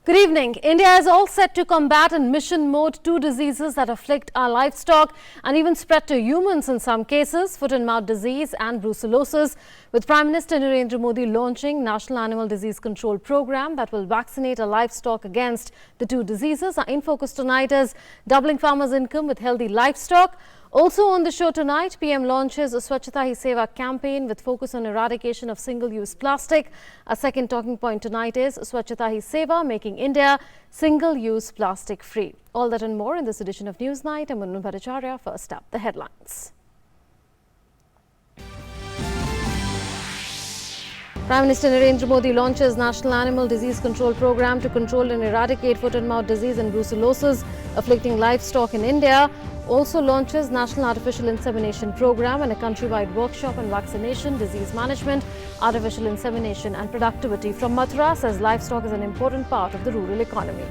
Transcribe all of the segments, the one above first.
Good evening. India is all set to combat in mission mode two diseases that afflict our livestock and even spread to humans in some cases, foot and mouth disease and brucellosis, with Prime Minister Narendra Modi launching National Animal Disease Control Program that will vaccinate our livestock against the two diseases. Our in-focus tonight is doubling farmers' income with healthy livestock. Also on the show tonight, PM launches a Swachhata Hi Seva campaign with focus on eradication of single-use plastic. Our second talking point tonight is Swachhata Hi Seva, making India single-use plastic-free. All that and more in this edition of Newsnight. I'm Munnu Bhattacharya. First up, the headlines. Prime Minister Narendra Modi launches National Animal Disease Control Program to control and eradicate foot and mouth disease and brucellosis afflicting livestock in India. Also launches National Artificial Insemination Program and a countrywide workshop on vaccination, disease management, artificial insemination and productivity. From Mathura, says livestock is an important part of the rural economy.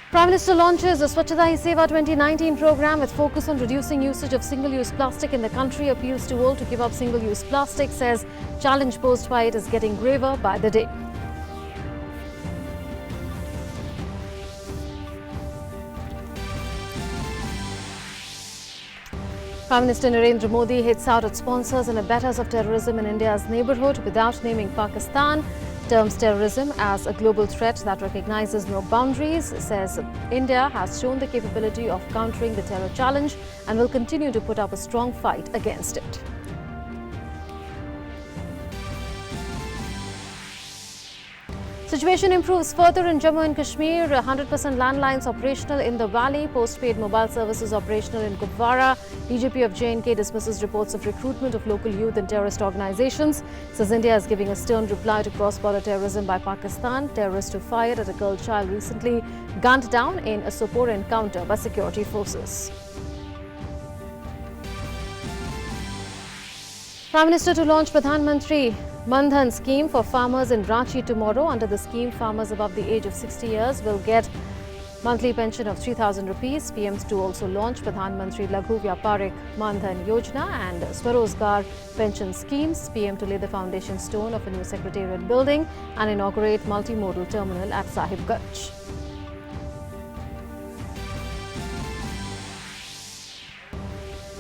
Prime Minister launches the Swachhata Hi Seva 2019 program with focus on reducing usage of single-use plastic in the country. Appeals to all to give up single-use plastic, says challenge posed by it is getting graver by the day. Prime Minister Narendra Modi hits out at sponsors and abettors of terrorism in India's neighbourhood without naming Pakistan. Terms terrorism as a global threat that recognizes no boundaries, says India has shown the capability of countering the terror challenge and will continue to put up a strong fight against it. Situation improves further in Jammu and Kashmir. 100% landlines operational in the valley. Postpaid mobile services operational in Kupwara. DGP of J&K dismisses reports of recruitment of local youth in terrorist organizations. Says India is giving a stern reply to cross-border terrorism by Pakistan. Terrorists who fired at a girl child recently gunned down in a Sopore encounter by security forces. Prime Minister to launch Pradhan Mantri Mandhan scheme for farmers in Ranchi tomorrow. Under the scheme, farmers above the age of 60 years will get monthly pension of 3,000 rupees. PMs to also launch Pradhan Mantri Laghu Vyaparik Mandhan Yojana and Swarozgar pension schemes. PM to lay the foundation stone of a new secretariat building and inaugurate multimodal terminal at Sahibganj.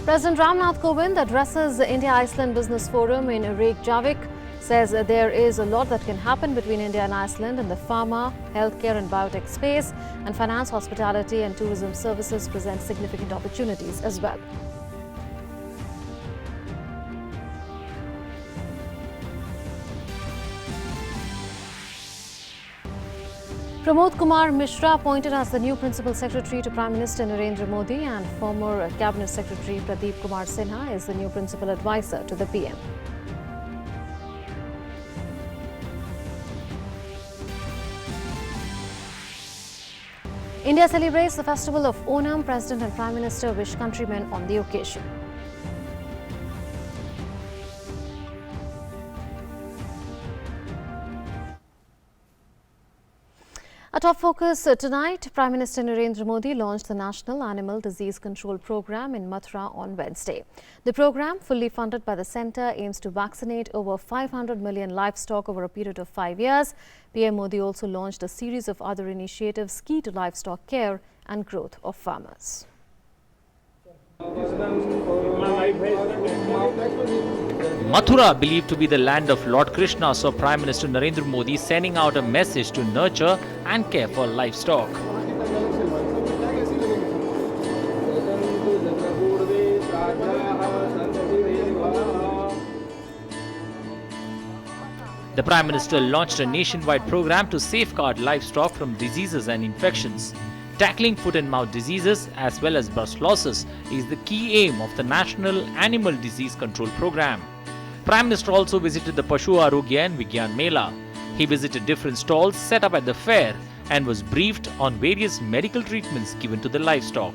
President Ramnath Kovind addresses the India-Iceland Business Forum in Reykjavik. Says there is a lot that can happen between India and Iceland in the pharma, healthcare and biotech space, and finance, hospitality and tourism services present significant opportunities as well. Pramod Kumar Mishra appointed as the new Principal Secretary to Prime Minister Narendra Modi, and former Cabinet Secretary Pradeep Kumar Sinha is the new Principal Advisor to the PM. India celebrates the festival of Onam. President and Prime Minister wish countrymen on the occasion. A top focus tonight, Prime Minister Narendra Modi launched the National Animal Disease Control Program in Mathura on Wednesday. The program, fully funded by the centre, aims to vaccinate over 500 million livestock over a period of 5 years. PM Modi also launched a series of other initiatives key to livestock care and growth of farmers. Mathura, believed to be the land of Lord Krishna, saw Prime Minister Narendra Modi sending out a message to nurture and care for livestock. The Prime Minister launched a nationwide program to safeguard livestock from diseases and infections. Tackling foot and mouth diseases as well as brucellosis is the key aim of the National Animal Disease Control Program. Prime Minister also visited the Pashu Arogya and Vigyan Mela. He visited different stalls set up at the fair and was briefed on various medical treatments given to the livestock.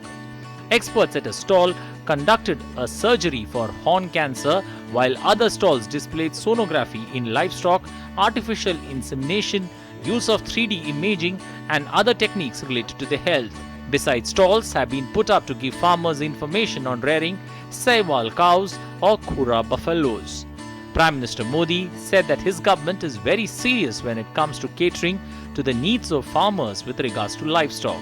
Experts at a stall conducted a surgery for horn cancer, while other stalls displayed sonography in livestock, artificial insemination, use of 3D imaging and other techniques related to the health. Besides, stalls have been put up to give farmers information on rearing Sahiwal cows or Khura buffaloes. Prime Minister Modi said that his government is very serious when it comes to catering to the needs of farmers with regards to livestock.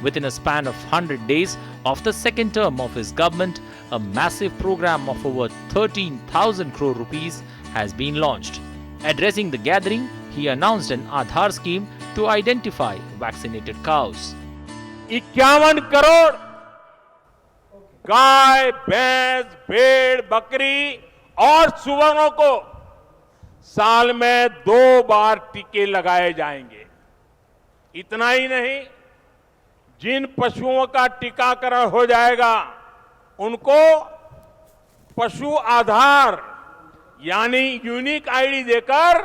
Within a span of 100 days of the second term of his government, a massive program of over 13,000 crore rupees has been launched. Addressing the gathering, he announced an Aadhaar scheme to identify vaccinated cows. 51 crore गाय, भैंस, भेड़, बकरी और सुअरों को साल में 2 बार टीके लगाए जाएंगे। इतना ही नहीं, जिन पशुओं का टीकाकरण हो जाएगा उनको पशु आधार यानी यूनिक आईडी देकर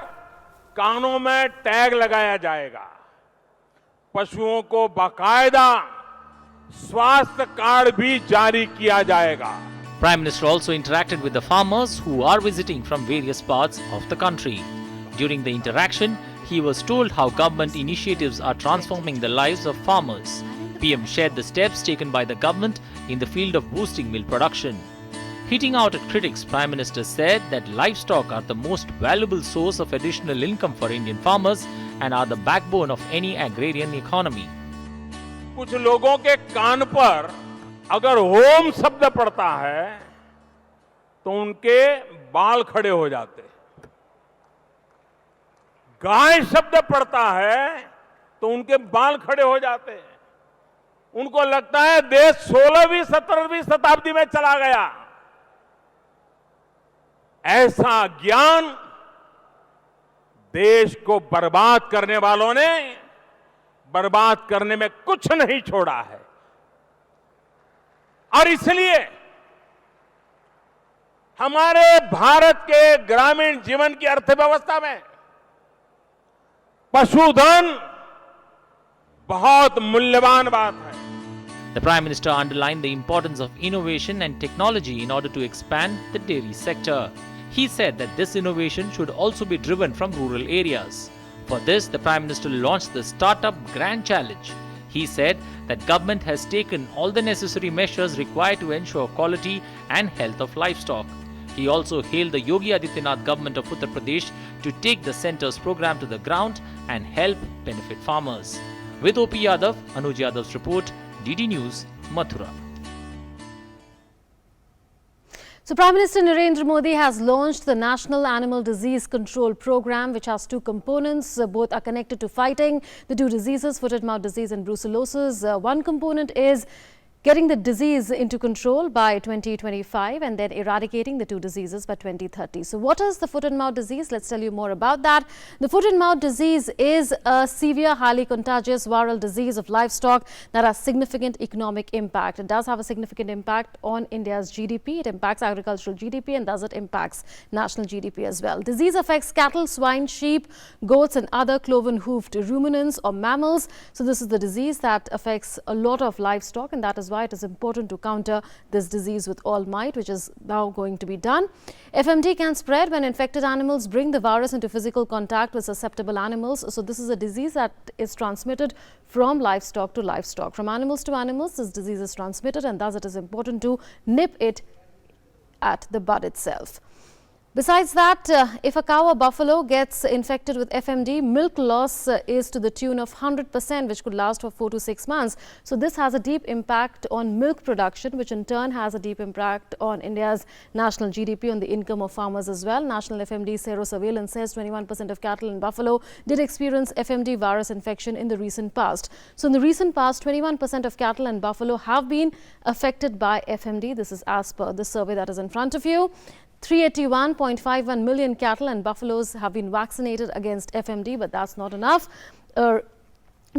कानों में टैग लगाया जाएगा। पशुओं को बाकायदा स्वास्थ्य कार्ड भी जारी किया जाएगा। Prime Minister also interacted with the farmers who are visiting from various parts of the country. During the interaction, he was told how government initiatives are transforming the lives of farmers. PM shared the steps taken by the government in the field of boosting milk production. Hitting out at critics, Prime Minister said that livestock are the most valuable source of additional income for Indian farmers and are the backbone of any agrarian economy. कुछ लोगों के कान पर अगर home शब्द पड़ता है तो उनके बाल खड़े हो जाते हैं। गाय शब्द पड़ता है तो उनके बाल खड़े हो जाते हैं। उनको लगता है देश 16वीं 17वीं शताब्दी में चला गया। ऐसा ज्ञान देश को बर्बाद करने वालों ने बर्बाद करने में कुछ नहीं छोड़ा है। और इसलिए हमारे भारत के ग्रामीण जीवन की अर्थव्यवस्था में पशुधन बहुत मूल्यवान बात है। The Prime Minister underlined the importance of innovation and technology in order to expand the dairy sector. He said that this innovation should also be driven from rural areas. For this, the Prime Minister launched the Startup Grand Challenge. He said that government has taken all the necessary measures required to ensure quality and health of livestock. He also hailed the Yogi Adityanath government of Uttar Pradesh to take the centre's program to the ground and help benefit farmers. With OP Yadav, Anuj Yadav's report, DD News, Mathura. So, Prime Minister Narendra Modi has launched the National Animal Disease Control Program, which has two components. Both are connected to fighting the two diseases, foot-and-mouth disease and brucellosis. One component is getting the disease into control by 2025 and then eradicating the two diseases by 2030. So what is the foot-and-mouth disease? Let's tell you more about that. The foot-and-mouth disease is a severe, highly contagious viral disease of livestock that has significant economic impact. It does have a significant impact on India's GDP. It impacts agricultural GDP and thus it impacts national GDP as well. Disease affects cattle, swine, sheep, goats and other cloven-hoofed ruminants or mammals. So this is the disease that affects a lot of livestock, and that is why it is important to counter this disease with all might, which is now going to be done. FMD can spread when infected animals bring the virus into physical contact with susceptible animals. So this is a disease that is transmitted from livestock to livestock. From animals to animals, this disease is transmitted, and thus it is important to nip it at the bud itself. Besides that, if a cow or buffalo gets infected with FMD, milk loss is to the tune of 100%, which could last for 4 to 6 months. So this has a deep impact on milk production, which in turn has a deep impact on India's national GDP, on the income of farmers as well. National FMD Sero Surveillance says 21% of cattle and buffalo did experience FMD virus infection in the recent past. So in the recent past, 21% of cattle and buffalo have been affected by FMD. This is as per the survey that is in front of you. 381.51 million cattle and buffaloes have been vaccinated against FMD, but that's not enough. A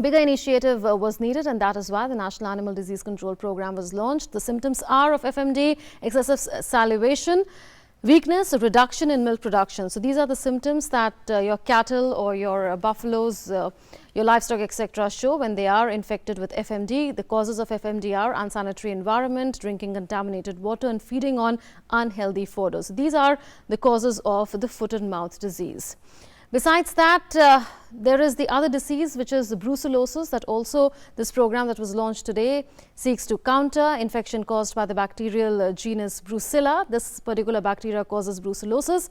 bigger initiative was needed, and that is why the National Animal Disease Control Program was launched. The symptoms are of FMD: excessive salivation, weakness, a reduction in milk production. So these are the symptoms that your cattle or your buffaloes, your livestock, etc. show when they are infected with FMD. The causes of FMD are unsanitary environment, drinking contaminated water and feeding on unhealthy fodder. So these are the causes of the foot and mouth disease. Besides that, there is the other disease, which is brucellosis, that also this program that was launched today seeks to counter. Infection caused by the bacterial genus Brucella. This particular bacteria causes brucellosis.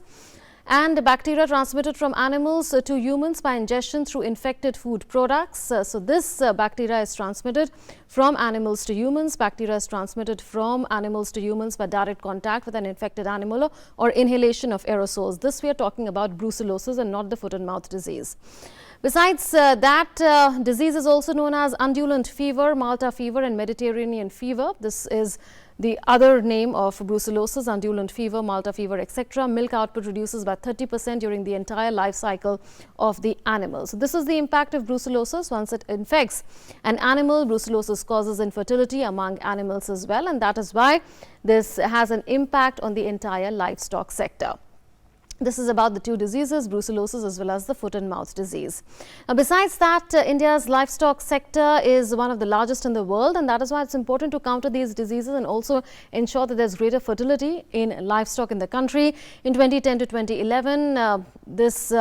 And bacteria transmitted from animals to humans by ingestion through infected food products. So this bacteria is transmitted from animals to humans. Bacteria is transmitted from animals to humans by direct contact with an infected animal or inhalation of aerosols. This we are talking about brucellosis and not the foot and mouth disease. Besides that, disease is also known as undulant fever, Malta fever and Mediterranean fever. This is the other name of brucellosis, undulant fever, Malta fever, etc. Milk output reduces by 30% during the entire life cycle of the animal. So this is the impact of brucellosis. Once it infects an animal, brucellosis causes infertility among animals as well, and that is why this has an impact on the entire livestock sector. This is about the two diseases, brucellosis as well as the foot and mouth disease. Besides that, India's livestock sector is one of the largest in the world, and that is why it's important to counter these diseases and also ensure that there's greater fertility in livestock in the country. In 2010 to 2011, this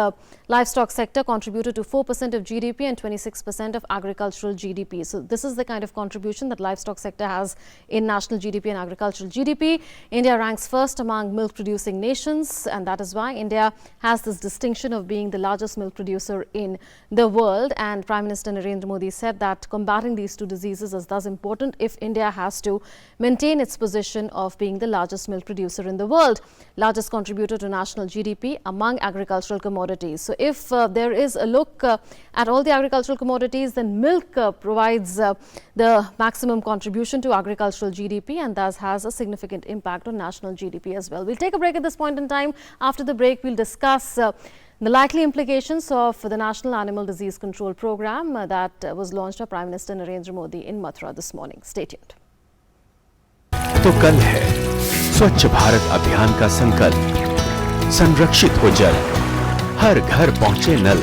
livestock sector contributed to 4% of GDP and 26% of agricultural GDP. So this is the kind of contribution that livestock sector has in national GDP and agricultural GDP. India ranks first among milk producing nations, and that is why India has this distinction of being the largest milk producer in the world. And Prime Minister Narendra Modi said that combating these two diseases is thus important if India has to maintain its position of being the largest milk producer in the world, largest contributor to national GDP among agricultural commodities. So if there is a look at all the agricultural commodities, then milk provides the maximum contribution to agricultural GDP and thus has a significant impact on national GDP as well. We'll take a break at this point in time. After the break, we'll discuss the likely implications of the National Animal Disease Control Program that was launched by Prime Minister Narendra Modi in Mathura this morning. Stay tuned. तो कल है स्वच्छ भारत अभियान का संकल्प, संरक्षित हो जल, हर घर पहुंचे नल।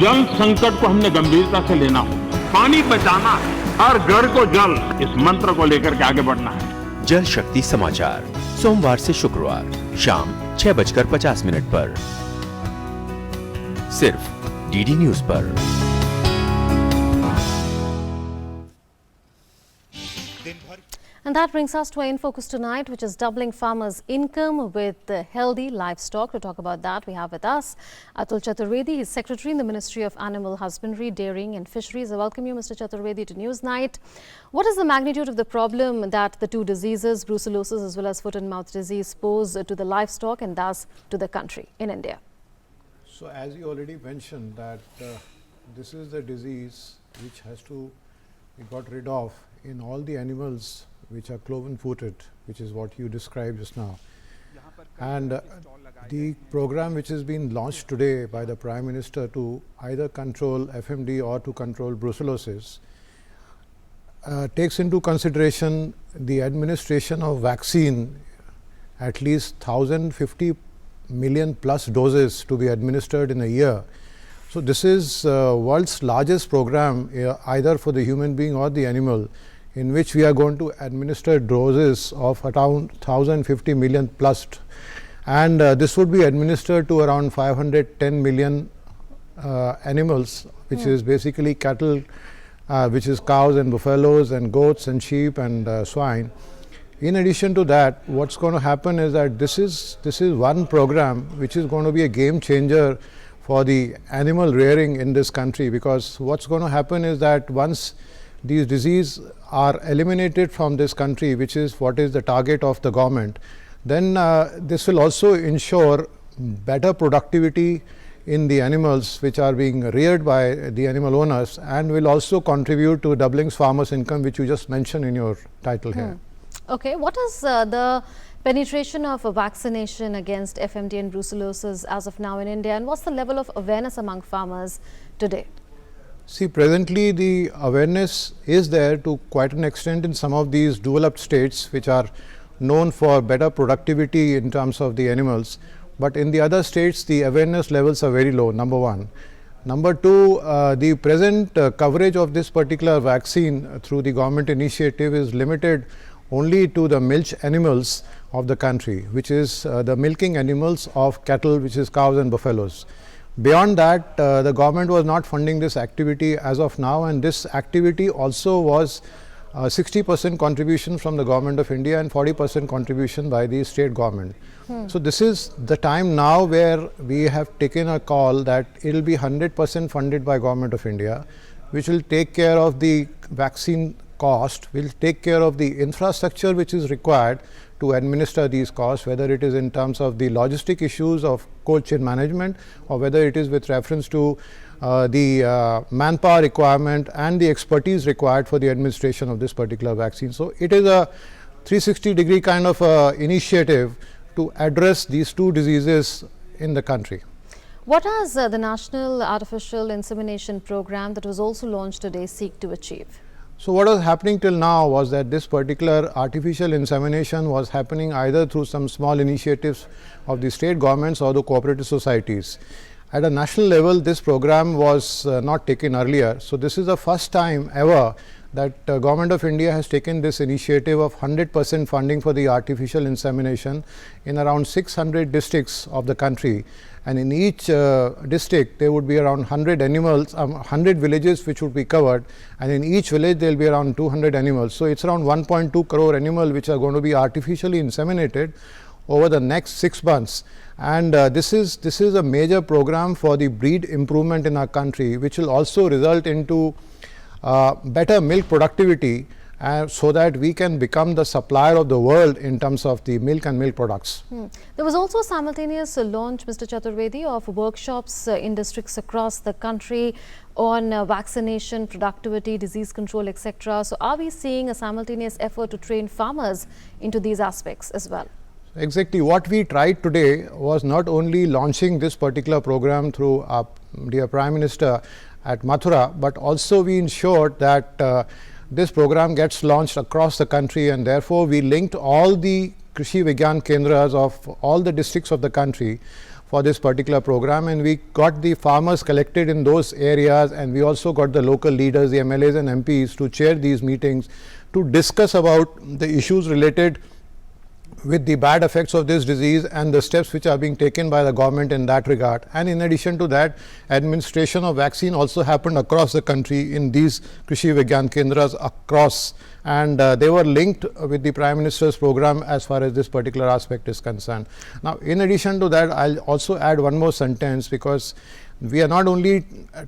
जल संकट को हमने गंभीरता से लेना होगा, पानी बचाना है, हर घर को जल, इस मंत्र को लेकर के आगे बढ़ना है। जल शक्ति समाचार सोमवार से शुक्रवार शाम 6:50 पर सिर्फ डीडी न्यूज पर। And that brings us to our Enfocus tonight, which is doubling farmers' income with healthy livestock. To talk about that, we have with us Atul Chaturvedi. He's Secretary in the Ministry of Animal Husbandry, Dairying and Fisheries. I welcome you, Mr. Chaturvedi, to Newsnight. What is the magnitude of the problem that the two diseases, brucellosis as well as foot and mouth disease, pose to the livestock and thus to the country in India? So as you already mentioned that this is the disease which has to be got rid of in all the animals which are cloven footed, which is what you described just now. And the program which has been launched today by the Prime Minister to either control FMD or to control brucellosis takes into consideration the administration of vaccine, at least 1,050 million plus doses to be administered in a year. So this is world's largest program either for the human being or the animal, in which we are going to administer doses of around 1,050 million plus, and this would be administered to around 510 million animals, which is basically cattle, which is cows and buffaloes and goats and sheep and swine. In addition to that, what's going to happen is that this is one program which is going to be a game changer for the animal rearing in this country, because what's going to happen is that once these diseases are eliminated from this country, which is what is the target of the government, then this will also ensure better productivity in the animals which are being reared by the animal owners, and will also contribute to doubling farmers' income, which you just mentioned in your title here. Okay, what is the penetration of vaccination against FMD and brucellosis as of now in India, and what's the level of awareness among farmers today? See, presently the awareness is there to quite an extent in some of these developed states which are known for better productivity in terms of the animals, but in the other states the awareness levels are very low, number one. Number two, the present coverage of this particular vaccine through the government initiative is limited only to the milch animals of the country, which is the milking animals of cattle, which is cows and buffaloes. Beyond that, the government was not funding this activity as of now, and this activity also was 60% contribution from the government of India and 40% contribution by the state government. So this is the time now where we have taken a call that it will be 100% funded by government of India, which will take care of the vaccine cost, will take care of the infrastructure which is required to administer these costs, whether it is in terms of the logistic issues of cold chain management, or whether it is with reference to the manpower requirement and the expertise required for the administration of this particular vaccine. So it is a 360-degree kind of initiative to address these two diseases in the country. What does the National Artificial Insemination Program that was also launched today seek to achieve? So what was happening till now was that this particular artificial insemination was happening either through some small initiatives of the state governments or the cooperative societies. At a national level, this program was not taken earlier. So this is the first time ever that Government of India has taken this initiative of 100% funding for the artificial insemination in around 600 districts of the country. And in each district, there would be around 100 animals, 100 villages which would be covered, and in each village there will be around 200 animals. So it's around 1.2 crore animals which are going to be artificially inseminated over the next 6 months. And this is a major program for the breed improvement in our country, which will also result into better milk productivity, so that we can become the supplier of the world in terms of the milk and milk products. There was also a simultaneous launch, Mr. Chaturvedi, of workshops in districts across the country on vaccination, productivity, disease control, etc. So are we seeing a simultaneous effort to train farmers into these aspects as well? Exactly. What we tried today was not only launching this particular program through our dear Prime Minister at Mathura, but also we ensured that this program gets launched across the country, and therefore we linked all the Krishi Vigyan Kendras of all the districts of the country for this particular program, and we got the farmers collected in those areas, and we also got the local leaders, the MLAs and MPs, to chair these meetings to discuss about the issues related with the bad effects of this disease and the steps which are being taken by the government in that regard. And in addition to that, administration of vaccine also happened across the country in these Krishi Vigyan Kendras across, and they were linked with the Prime Minister's program as far as this particular aspect is concerned. Now, in addition to that, I'll also add one more sentence, because we are not only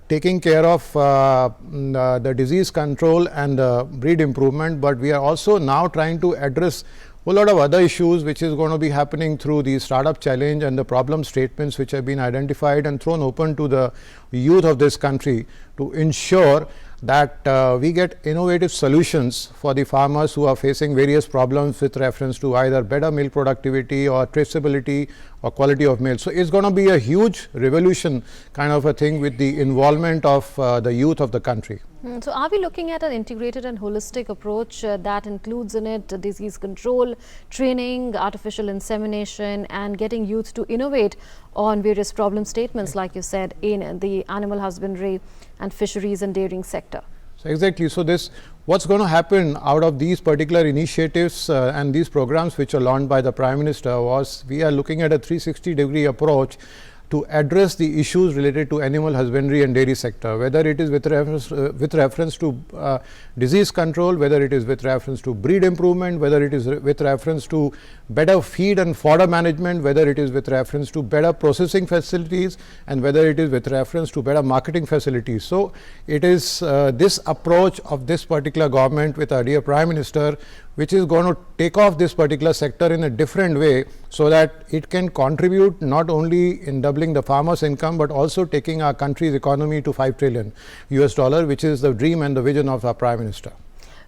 taking care of the disease control and breed improvement, but we are also now trying to address a lot of other issues which is going to be happening through the startup challenge and the problem statements which have been identified and thrown open to the youth of this country, to ensure that we get innovative solutions for the farmers who are facing various problems with reference to either better milk productivity or traceability or quality of milk. So it's going to be a huge revolution kind of a thing with the involvement of the youth of the country. So are we looking at an integrated and holistic approach that includes in it disease control, training, artificial insemination, and getting youth to innovate on various problem statements, like you said, in the animal husbandry and fisheries and dairying sector? So exactly. So this, what's going to happen out of these particular initiatives and these programs which are launched by the Prime Minister was, we are looking at a 360-degree approach to address the issues related to animal husbandry and dairy sector, whether it is with reference to disease control, whether it is with reference to breed improvement, whether it is with reference to better feed and fodder management, whether it is with reference to better processing facilities, and whether it is with reference to better marketing facilities. So it is this approach of this particular government with our dear Prime Minister which is going to take off this particular sector in a different way, so that it can contribute not only in doubling the farmers' income, but also taking our country's economy to $5 trillion US, which is the dream and the vision of our Prime Minister.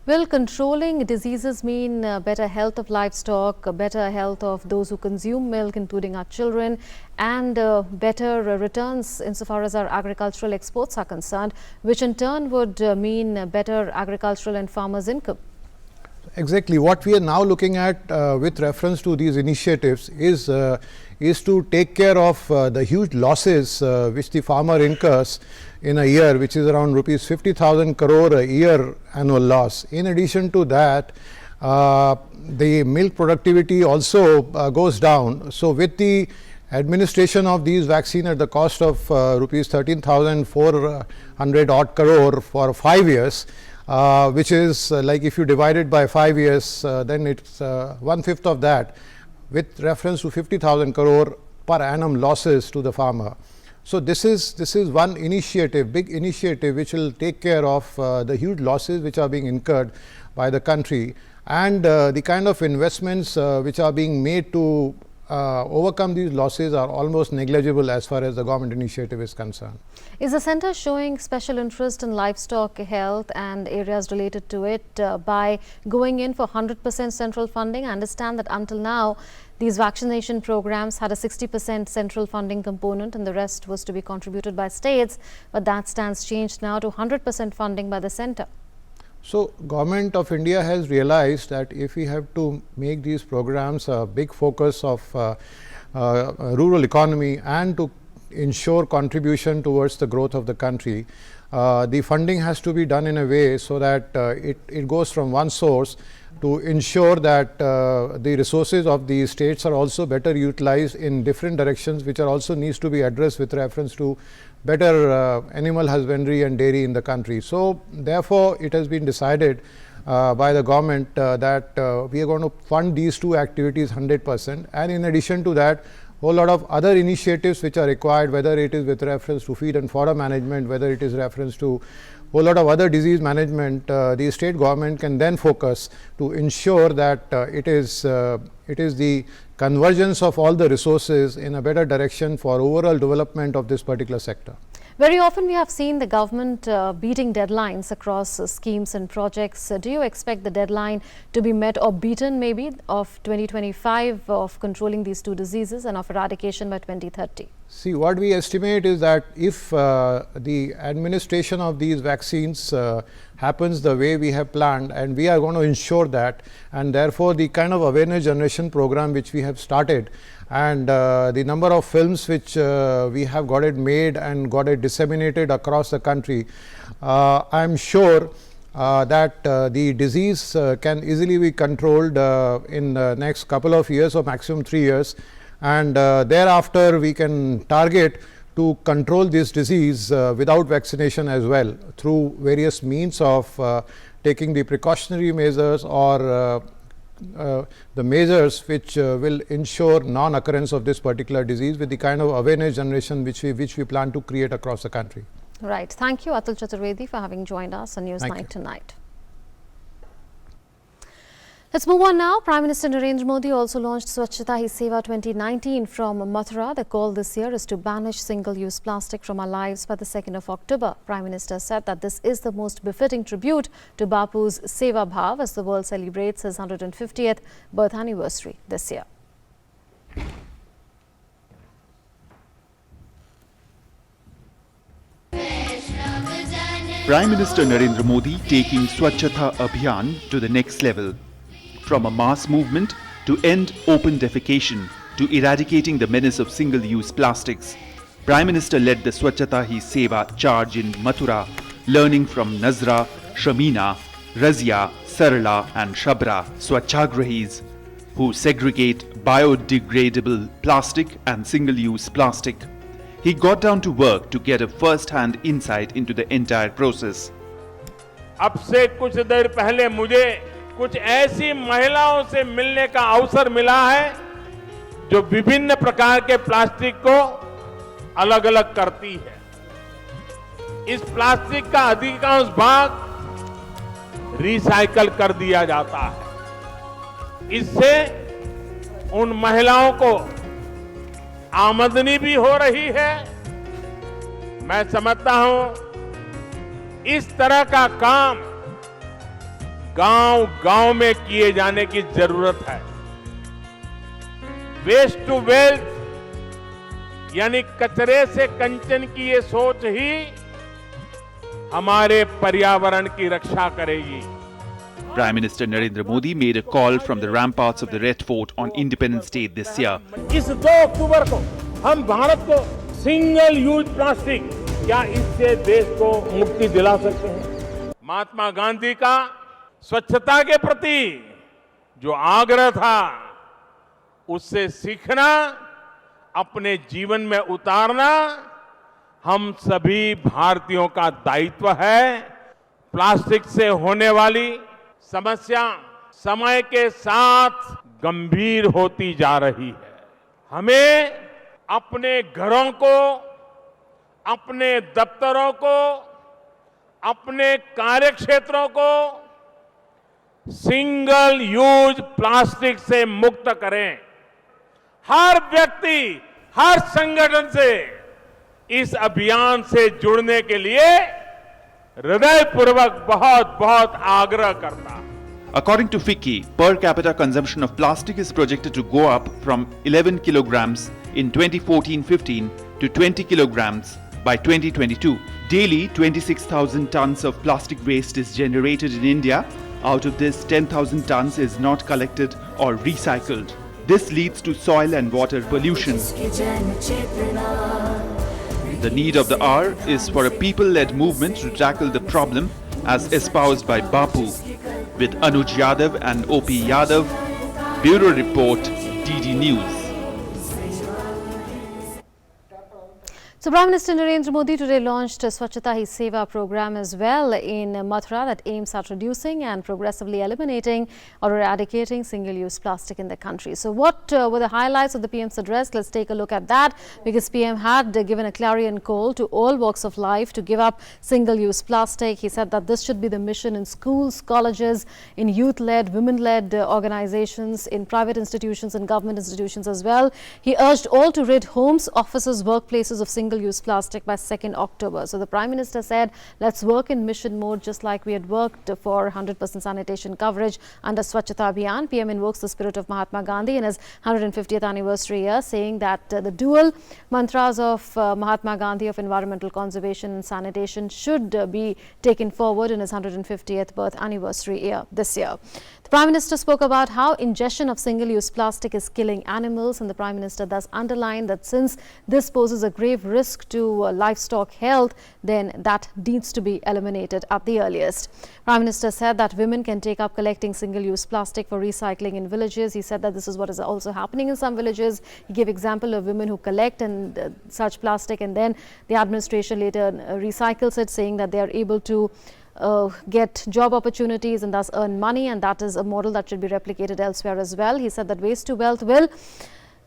Will controlling diseases mean better health of livestock, better health of those who consume milk, including our children, and better returns insofar as our agricultural exports are concerned, which in turn would mean better agricultural and farmers' income? Exactly. What we are now looking at with reference to these initiatives is to take care of the huge losses which the farmer incurs in a year, which is around rupees 50,000 crore a year annual loss. In addition to that, the milk productivity also goes down. So with the administration of these vaccine at the cost of rupees 13,400 odd crore for 5 years, which is like if you divide it by 5 years, then it's 1/5 of that, with reference to 50,000 crore per annum losses to the farmer. So this is one initiative, big initiative, which will take care of the huge losses which are being incurred by the country, and the kind of investments which are being made to overcome these losses are almost negligible as far as the government initiative is concerned. Is the centre showing special interest in livestock health and areas related to it by going in for 100% central funding? I understand that until now these vaccination programs had a 60% central funding component and the rest was to be contributed by states, but that stance changed now to 100% funding by the centre. So, Government of India has realized that if we have to make these programs a big focus of rural economy and to ensure contribution towards the growth of the country, the funding has to be done in a way so that it goes from one source to ensure that the resources of the states are also better utilized in different directions, which are also needs to be addressed with reference to better animal husbandry and dairy in the country. So, therefore, it has been decided by the government that we are going to fund these two activities 100%, and in addition to that, whole lot of other initiatives which are required, whether it is with reference to feed and fodder management, whether it is reference to whole lot of other disease management, the state government can then focus to ensure that it is the convergence of all the resources in a better direction for overall development of this particular sector. Very often we have seen the government beating deadlines across schemes and projects. Do you expect the deadline to be met or beaten maybe of 2025 of controlling these two diseases and of eradication by 2030? See, what we estimate is that if the administration of these vaccines happens the way we have planned, and we are going to ensure that, and therefore the kind of awareness generation program which we have started, and the number of films which we have got it made and got it disseminated across the country, I am sure that the disease can easily be controlled in the next couple of years or maximum 3 years, and thereafter we can target to control this disease without vaccination as well, through various means of taking the precautionary measures or the measures which will ensure non-occurrence of this particular disease, with the kind of awareness generation which we plan to create across the country. Right. Thank you, Atul Chaturvedi, for having joined us on Newsnight tonight. Let's move on now. Prime Minister Narendra Modi also launched Swachhata Hi Seva 2019 from Mathura. The call this year is to banish single-use plastic from our lives by the 2nd of October. Prime Minister said that this is the most befitting tribute to Bapu's Seva Bhav as the world celebrates his 150th birth anniversary this year. Prime Minister Narendra Modi taking Swachhata Abhiyaan to the next level. From a mass movement to end open defecation to eradicating the menace of single-use plastics, Prime Minister led the Swachhata Hi Seva charge in Mathura, learning from Nazra, Shamina, Razia, Sarala and Shabra Swachhagrahis, who segregate biodegradable plastic and single-use plastic. He got down to work to get a first-hand insight into the entire process. अब से कुछ देर पहले मुझे कुछ ऐसी महिलाओं से मिलने का अवसर मिला है जो विभिन्न प्रकार के प्लास्टिक को अलग अलग करती है। इस प्लास्टिक का अधिकांश भाग रिसाइकल कर दिया जाता है। इससे उन महिलाओं को आमदनी भी हो रही है। मैं समझता हूं इस तरह का काम गांव-गांव में किए जाने की जरूरत है। वेस्ट टू वेल्थ यानी कचरे से कंचन की ये सोच ही हमारे पर्यावरण की रक्षा करेगी। Prime Minister Narendra Modi made a call from the ramparts of the Red Fort on Independence Day this year. इस 2 अक्टूबर को हम भारत को सिंगल यूज प्लास्टिक, क्या इससे देश को मुक्ति दिला सकते हैं? महात्मा गांधी का स्वच्छता के प्रति जो आग्रह था, उससे सीखना अपने जीवन में उतारना हम सभी भारतीयों का दायित्व है। प्लास्टिक से होने वाली समस्या समय के साथ गंभीर होती जा रही है। हमें अपने घरों को, अपने दफ्तरों को, अपने कार्यक्षेत्रों को सिंगल यूज प्लास्टिक से मुक्त करें। हर व्यक्ति, हर संगठन से इस अभियान से जुड़ने के लिए हृदयपूर्वक बहुत बहुत आग्रह करता हूं। According to FICCI, per capita consumption of plastic is projected to go up from 11 kilograms in 2014-15 to 20 kilograms by 2022. Daily, 26,000 tons of plastic waste is generated in India. Out of this, 10,000 tons is not collected or recycled. This leads to soil and water pollution. The need of the hour is for a people-led movement to tackle the problem as espoused by Bapu. With Anuj Yadav and OP Yadav, Bureau Report, DD News. So Prime Minister Narendra Modi today launched a Swachhata Hi Seva program as well in Mathura that aims at reducing and progressively eliminating or eradicating single-use plastic in the country. So what were the highlights of the PM's address? Let's take a look at that, because PM had given a clarion call to all walks of life to give up single-use plastic. He said that this should be the mission in schools, colleges, in youth-led, women-led organizations, in private institutions and government institutions as well. He urged all to rid homes, offices, workplaces of single-use plastic by 2nd October. So the Prime Minister said, let's work in mission mode just like we had worked for 100% sanitation coverage under Swachhata Abhiyaan. PM invokes the spirit of Mahatma Gandhi in his 150th anniversary year, saying that the dual mantras of Mahatma Gandhi of environmental conservation and sanitation should be taken forward in his 150th birth anniversary year this year. The Prime Minister spoke about how ingestion of single-use plastic is killing animals, and the Prime Minister thus underlined that since this poses a grave risk to livestock health, then that needs to be eliminated at the earliest. Prime Minister said that women can take up collecting single-use plastic for recycling in villages. He said that this is what is also happening in some villages. He gave example of women who collect and such plastic, and then the administration later recycles it, saying that they are able to get job opportunities and thus earn money, and that is a model that should be replicated elsewhere as well. He said that waste to wealth will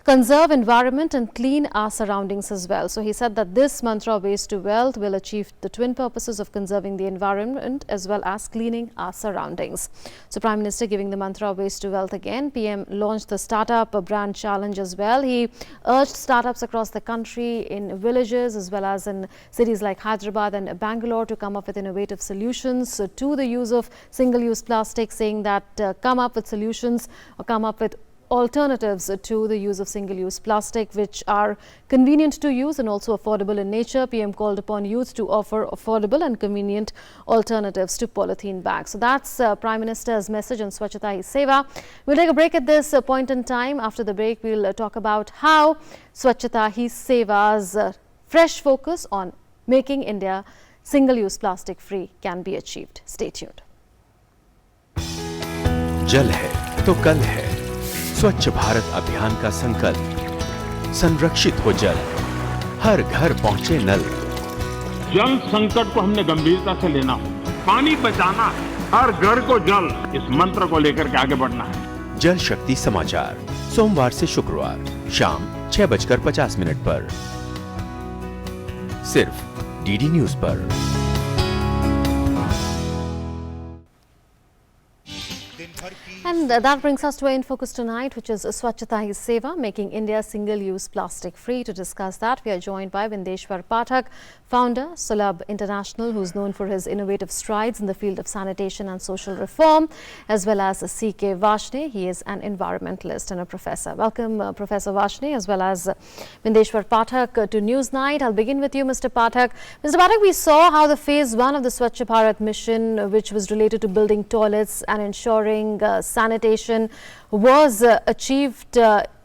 conserve environment and clean our surroundings as well. So he said that this mantra, waste to wealth, will achieve the twin purposes of conserving the environment as well as cleaning our surroundings. So Prime Minister giving the mantra waste to wealth again. PM launched the startup brand challenge as well. He urged startups across the country in villages as well as in cities like Hyderabad and Bangalore to come up with innovative solutions to the use of single-use plastic, saying that come up with solutions or come up with alternatives to the use of single-use plastic which are convenient to use and also affordable in nature. PM called upon youth to offer affordable and convenient alternatives to polythene bags. So that's Prime Minister's message on Swachhata Hi Seva. We'll take a break at this point in time. After the break, we'll talk about how Swachhata Hi Seva's fresh focus on making India single-use plastic free can be achieved. Stay tuned. जल है तो कल है। स्वच्छ भारत अभियान का संकल्प, संरक्षित हो जल, हर घर पहुंचे नल। जल संकट को हमने गंभीरता से लेना होगा। पानी बचाना है, हर घर को जल, इस मंत्र को लेकर के आगे बढ़ना है। जल शक्ति समाचार सोमवार से शुक्रवार शाम 6:50 पर सिर्फ डीडी न्यूज पर। And that brings us to our Enfocus tonight, which is Swachhata Hi Seva, making India single-use plastic free. To discuss that, we are joined by Vindeshwar Pathak, founder, Sulabh International, who's known for his innovative strides in the field of sanitation and social reform, as well as C.K. Varshney. He is an environmentalist and a professor. Welcome, Professor Varshney, as well as Vindeshwar Pathak to Newsnight. I'll begin with you, Mr. Pathak. Mr. Pathak, we saw how the phase 1 of the Swachh Bharat mission, which was related to building toilets and ensuring sanitation, was achieved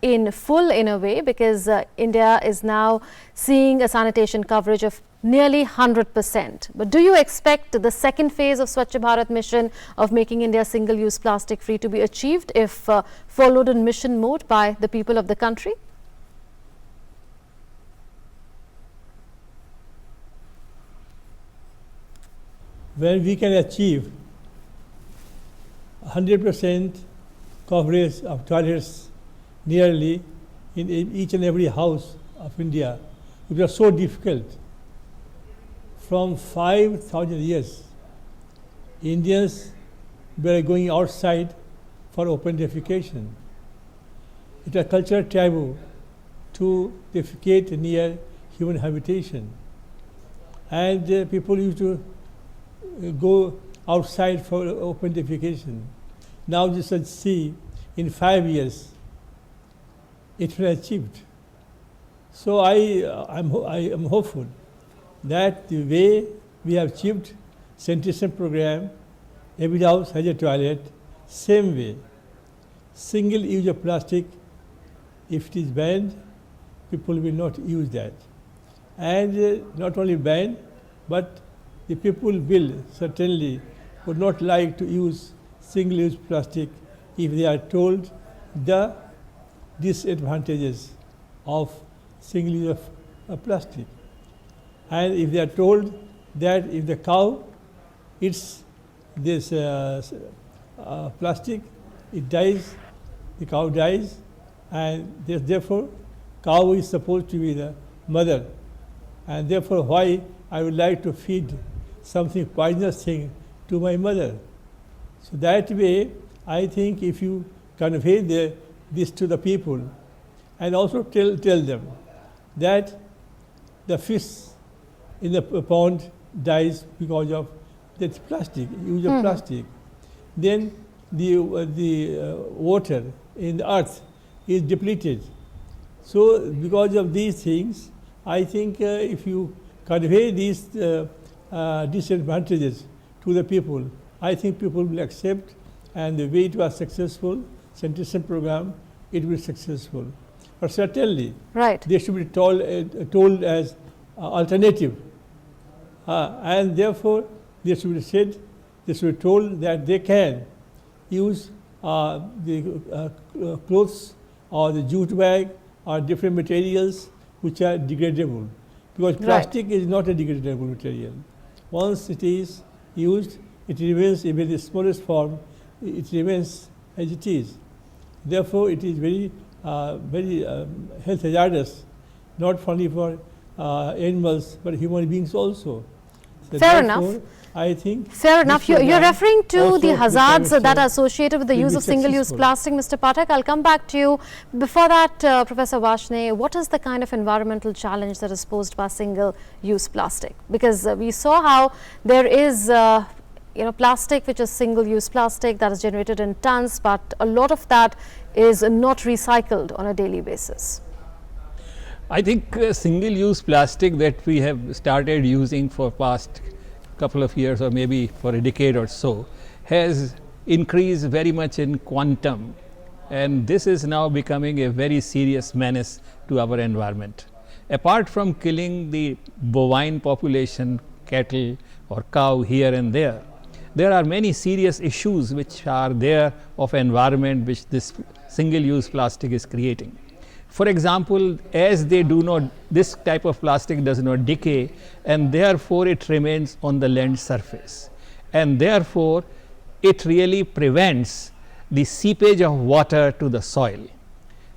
in full in a way, because India is now seeing a sanitation coverage of nearly 100%. But do you expect the second phase of Swachh Bharat mission of making India single-use plastic free to be achieved if followed in mission mode by the people of the country? when we can achieve 100% coverage of toilets nearly in each and every house of India, which was so difficult. From 5,000 years, Indians were going outside for open defecation. It is a cultural taboo to defecate near human habitation. And people used to go outside for open defecation. Now you should see in 5 years it was achieved. So I am hopeful that the way we have achieved sanitation program, every house has a toilet, same way, single use of plastic, if it is banned, people will not use that. And not only banned, but the people will certainly would not like to use single-use plastic if they are told the disadvantages of single use of plastic. And if they are told that if the cow eats this plastic, it dies, the cow dies, and therefore cow is supposed to be the mother. And therefore why I would like to feed something poisonous thing to my mother. So that way, I think if you convey this to the people and also tell them that the fish in the pond dies because of that plastic, use of plastic, then the water in the earth is depleted. So because of these things, I think if you convey these disadvantages to the people, I think people will accept, and the way it was successful, sanitation program, it will be successful. But certainly, they should be told as alternative, and therefore they should be said, they should be told that they can use the clothes or the jute bag or different materials which are degradable, because plastic is not a degradable material. Once it is used, it remains, even the smallest form, it remains as it is. Therefore, it is very health hazardous, not only for animals but human beings also. So fair enough. I think fair enough. You're referring to the hazards that are associated with the use of single-use plastic, Mr. Pathak. I'll come back to you. Before that, Professor Varshney, what is the kind of environmental challenge that is posed by single-use plastic? Because we saw how there is plastic which is single-use plastic that is generated in tons, but a lot of that is not recycled on a daily basis. I think single-use plastic that we have started using for past couple of years or maybe for a decade or so has increased very much in quantum, and this is now becoming a very serious menace to our environment. Apart from killing the bovine population, cattle or cow here and there are many serious issues which are there of environment which this single-use plastic is creating. For example, as they do not, this type of plastic does not decay, and therefore it remains on the land surface, and therefore it really prevents the seepage of water to the soil,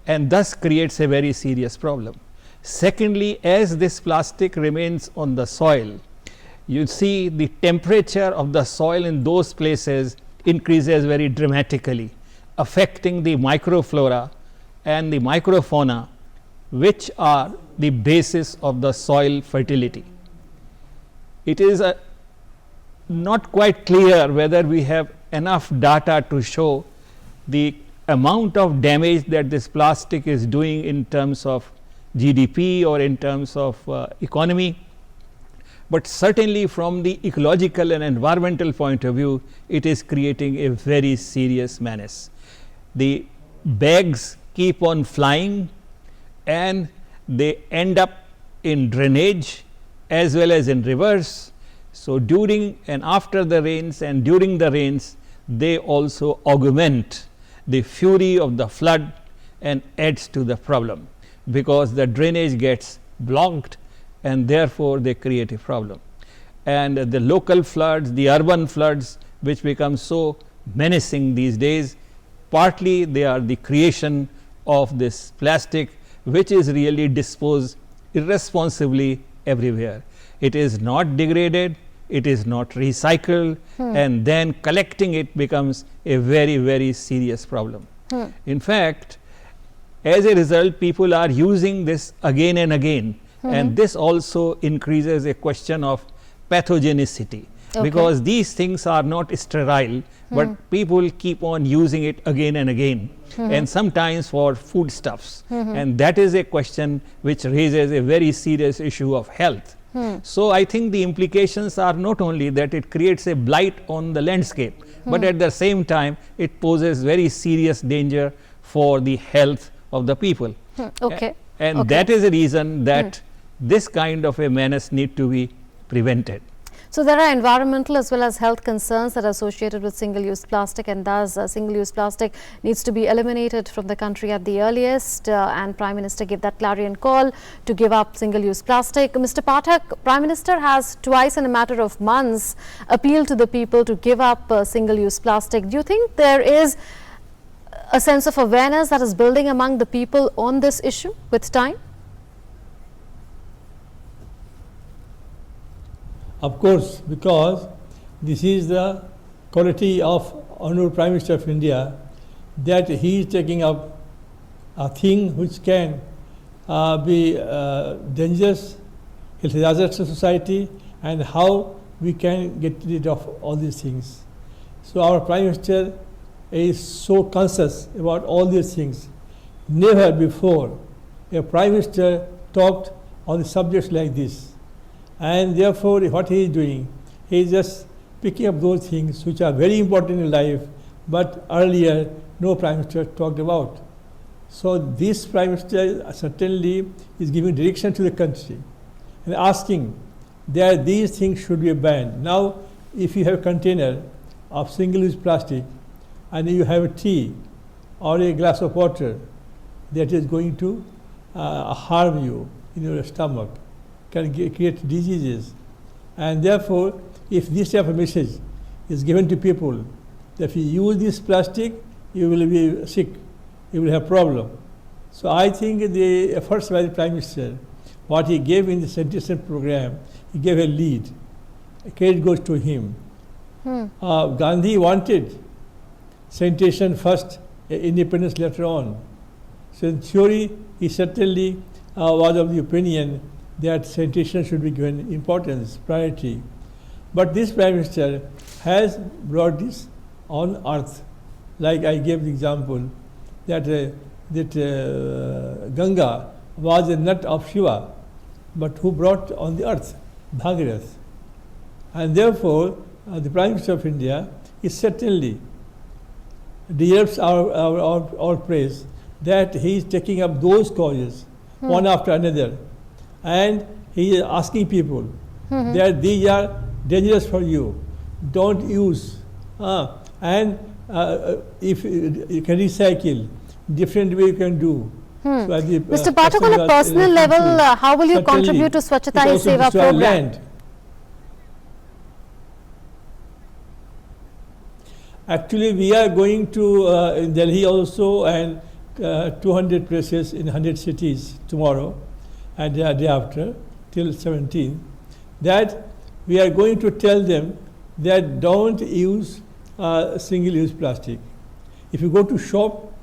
and thus creates a very serious problem. Secondly, as this plastic remains on the soil, you see the temperature of the soil in those places increases very dramatically, affecting the microflora and the microfauna, which are the basis of the soil fertility. It is not quite clear whether we have enough data to show the amount of damage that this plastic is doing in terms of GDP or in terms of economy, but certainly from the ecological and environmental point of view, it is creating a very serious menace. The bags keep on flying and they end up in drainage as well as in rivers. So during and after the rains and during the rains, they also augment the fury of the flood and adds to the problem, because the drainage gets blocked and therefore they create a problem. and the local floods, the urban floods which become so menacing these days, partly they are the creation of this plastic which is really disposed irresponsibly everywhere. It is not degraded, it is not recycled, and then collecting it becomes a very, very serious problem. In fact, as a result, people are using this again and again, and this also increases a question of pathogenicity, because these things are not sterile, but people keep on using it again and again, and sometimes for foodstuffs, and that is a question which raises a very serious issue of health. So, I think the implications are not only that it creates a blight on the landscape, but at the same time it poses very serious danger for the health of the people. And that is a reason that this kind of a menace need to be prevented. So, there are environmental as well as health concerns that are associated with single-use plastic, and thus single-use plastic needs to be eliminated from the country at the earliest, and Prime Minister gave that clarion call to give up single-use plastic. Mr. Pathak, Prime Minister has twice in a matter of months appealed to the people to give up single-use plastic. Do you think there is a sense of awareness that is building among the people on this issue with time? Of course, because this is the quality of Honorable Prime Minister of India, that he is taking up a thing which can be dangerous, hazardous to society, and how we can get rid of all these things. So our Prime Minister is so conscious about all these things. Never before a Prime Minister talked on subjects like this. And therefore, what he is doing, he is just picking up those things which are very important in life, but earlier no Prime Minister talked about. So this Prime Minister certainly is giving direction to the country and asking that these things should be banned. Now, if you have a container of single-use plastic and you have a tea or a glass of water that is going to harm you in your stomach, can create diseases, and therefore if this type of message is given to people that if you use this plastic you will be sick, you will have problem. So I think the efforts by the Prime Minister, what he gave in the sanitation program, he gave a lead. Credit goes to him. Gandhi wanted sanitation first, independence later on. So in theory he certainly was of the opinion that sanitation should be given importance, priority. But this Prime Minister has brought this on earth. Like I gave the example that, Ganga was a nut of Shiva, but who brought on the earth? Bhagirath. And therefore, the Prime Minister of India is certainly deserves our praise that he is taking up those causes one after another. And he is asking people that these are dangerous for you, don't use, and if you can recycle, different way you can do. So Mr. Pathak, on a personal level, how will you contribute to Swachhata Hi Seva program? Actually, we are going to in Delhi also, and 200 places in 100 cities tomorrow and the day after till 17, that we are going to tell them that don't use single-use plastic. If you go to shop,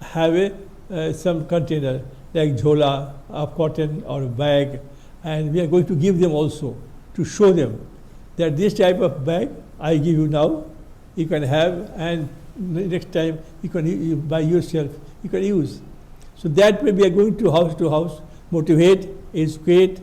have a some container like jhola of cotton or a bag, and we are going to give them also to show them that this type of bag I give you now, you can have, and next time you can by yourself you can use. So that way we are going to house, motivate, educate,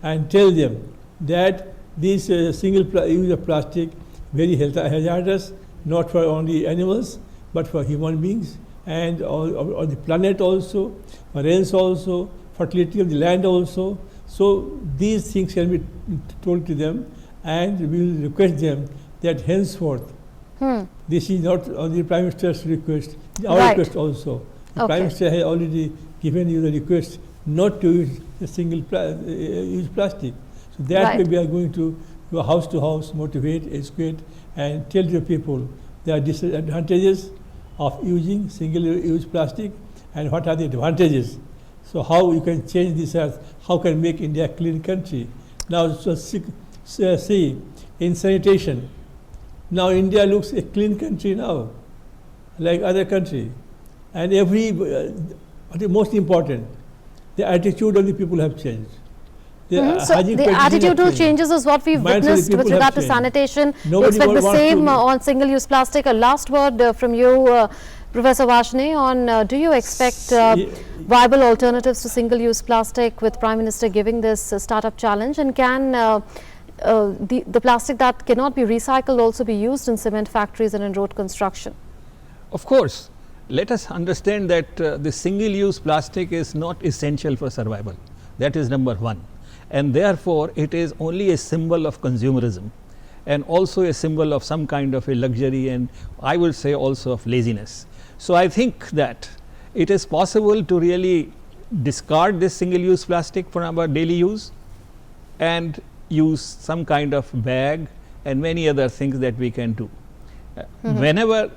and tell them that this single use of plastic very hazardous, not for only animals but for human beings and or the planet also, for rains also, fertility of the land also. So these things can be told to them, and we will request them that henceforth, this is not only the Prime Minister's request, our request also. The Prime Minister has already given you the request not to use a single use plastic. So that way we are going to go house to house, motivate, educate, and tell the people there are disadvantages of using single-use plastic and what are the advantages. So how you can change this earth, how can make India a clean country. Now see, in sanitation, now India looks a clean country now, like other country. And what is most important, the attitude of the people have changed. So the attitudinal changes is what we've witnessed with regard to sanitation. You expect the same on single-use plastic. A last word from you, Professor Varshney, on do you expect viable alternatives to single-use plastic with Prime Minister giving this startup challenge, and can the plastic that cannot be recycled also be used in cement factories and in road construction? Of course. Let us understand that the single-use plastic is not essential for survival. That is number one. And therefore, it is only a symbol of consumerism and also a symbol of some kind of a luxury, and I would say also of laziness. So I think that it is possible to really discard this single-use plastic for our daily use and use some kind of bag and many other things that we can do. Whenever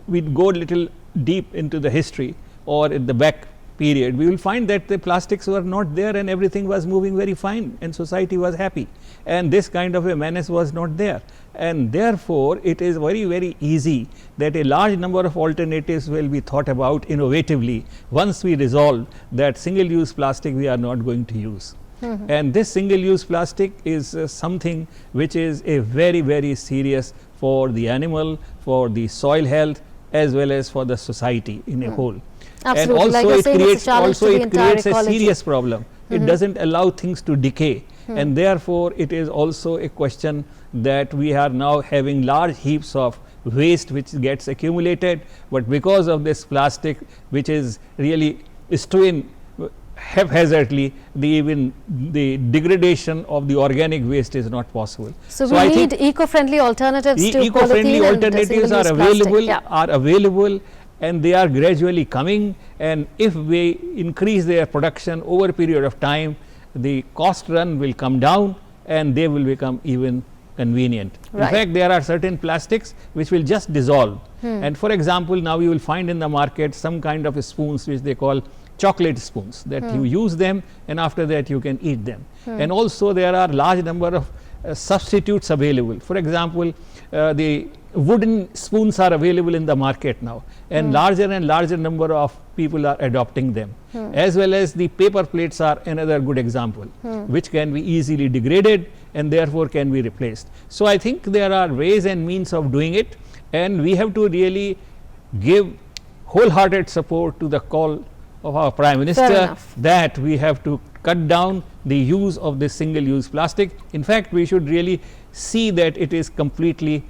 we go little deep into the history or in the back period, we will find that the plastics were not there and everything was moving very fine and society was happy, and this kind of a menace was not there. And therefore, it is very, very easy that a large number of alternatives will be thought about innovatively once we resolve that single-use plastic we are not going to use. And this single-use plastic is something which is a very, very serious for the animal, for the soil health, as well as for the society in a whole. Absolutely. And also it creates a serious problem. It doesn't allow things to decay, and therefore it is also a question that we are now having large heaps of waste which gets accumulated, but because of this plastic which is really destroying haphazardly, even the degradation of the organic waste is not possible. So we need eco-friendly alternatives to eco-friendly alternatives are available, and they are gradually coming, and if we increase their production over a period of time, the cost run will come down and they will become even convenient. In fact, there are certain plastics which will just dissolve, and for example, now you will find in the market some kind of spoons which they call chocolate spoons, that you use them and after that you can eat them. And also there are large number of substitutes available. For example, the wooden spoons are available in the market now, and larger number of people are adopting them, as well as the paper plates are another good example, which can be easily degraded and therefore can be replaced. So I think there are ways and means of doing it, and we have to really give wholehearted support to the call of our Prime Minister that we have to cut down the use of this single-use plastic. In fact, we should really see that it is completely,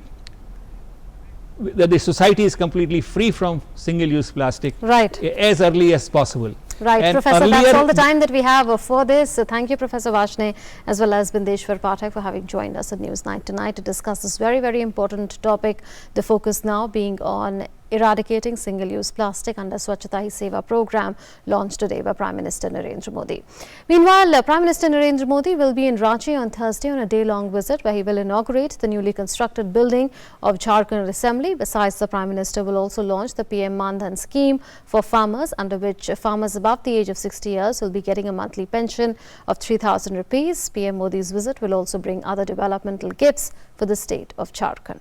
that the society is completely free from single-use plastic as early as possible. And Professor, that's all the time that we have for this. So thank you, Professor Varshney, as well as Bindeshwar Pathak, for having joined us at Newsnight tonight to discuss this very, very important topic. The focus now being on eradicating single-use plastic under Swachhata Hi Seva program launched today by Prime Minister Narendra Modi. Meanwhile, Prime Minister Narendra Modi will be in Ranchi on Thursday on a day-long visit where he will inaugurate the newly constructed building of Jharkhand Assembly. Besides, the Prime Minister will also launch the PM Mandhan scheme for farmers, under which farmers above the age of 60 years will be getting a monthly pension of 3,000 rupees. PM Modi's visit will also bring other developmental gifts for the state of Jharkhand.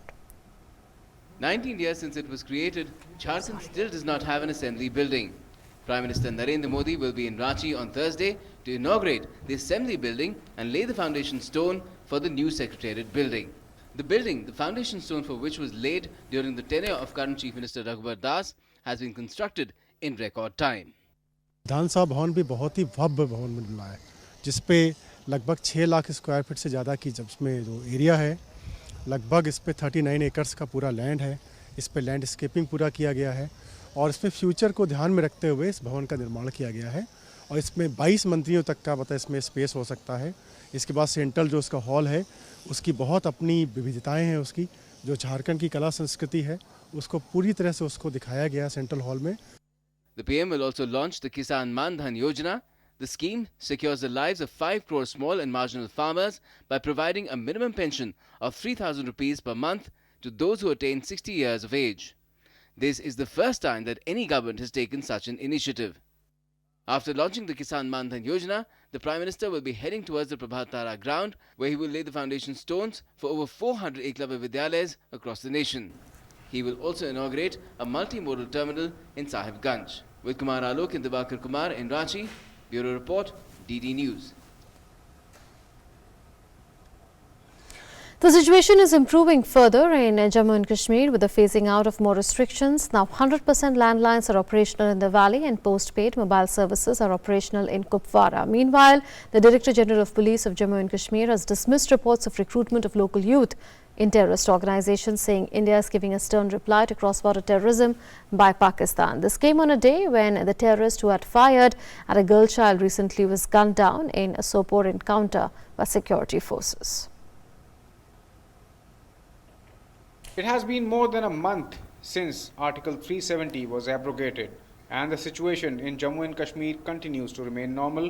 19 years since it was created, Jharkhand still does not have an assembly building. Prime Minister Narendra Modi will be in Ranchi on Thursday to inaugurate the assembly building and lay the foundation stone for the new secretariat building. The building, the foundation stone for which was laid during the tenure of current Chief Minister Raghubar Das, has been constructed in record time. विधानसभा भवन भी बहुत ही भव्य भवन बना है, जिसपे लगभग 6 lakh square feet से ज़्यादा की इसमें जो एरिया है, लगभग इस पे 39 एकर्स का पूरा लैंड है। इस पे लैंडस्केपिंग पूरा किया गया है और इसमें फ्यूचर को ध्यान में रखते हुए इस भवन का निर्माण किया गया है और इसमें 22 मंत्रियों तक का इसमें स्पेस हो सकता है। इसके बाद सेंट्रल जो उसका हॉल है, उसकी बहुत अपनी विविधताएं हैं, उसकी जो झारखंड की कला संस्कृति है उसको पूरी तरह से उसको दिखाया गया सेंट्रल हॉल में। The PM will also launch the Kisan Mandhan Yojana, The scheme secures the lives of 5 crore small and marginal farmers by providing a minimum pension of 3,000 rupees per month to those who attain 60 years of age. This is the first time that any government has taken such an initiative. After launching the Kisan Man Dhan Yojana, the Prime Minister will be heading towards the Prabhat Tara ground, where he will lay the foundation stones for over 400 Eklavya Vidyalayas across the nation. He will also inaugurate a multimodal terminal in Sahibganj. With Kumar Alok and Divakar Kumar in Ranchi, Bureau Report, DD News. The situation is improving further in Jammu and Kashmir with the phasing out of more restrictions. Now 100% landlines are operational in the valley and postpaid mobile services are operational in Kupwara. Meanwhile, the Director General of Police of Jammu and Kashmir has dismissed reports of recruitment of local youth in terrorist organizations, saying India is giving a stern reply to cross-border terrorism by Pakistan. This came on a day when the terrorist who had fired at a girl child recently was gunned down in a Sopore encounter by security forces. It has been more than a month since Article 370 was abrogated, and the situation in Jammu and Kashmir continues to remain normal.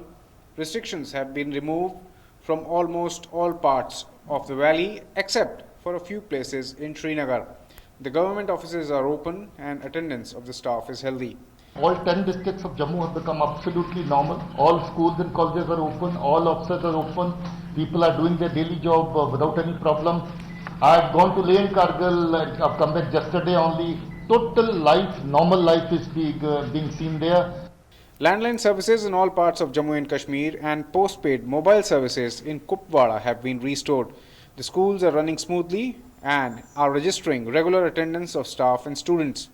Restrictions have been removed from almost all parts of the valley except for a few places in Srinagar. The government offices are open and attendance of the staff is healthy. All 10 districts of Jammu have become absolutely normal. All schools and colleges are open, all offices are open, people are doing their daily job without any problem. I've gone to Leh and Kargil, I've come back yesterday only. Total life, normal life is being seen there. Landline services in all parts of Jammu and Kashmir and postpaid mobile services in Kupwara have been restored. The schools are running smoothly and are registering regular attendance of staff and students.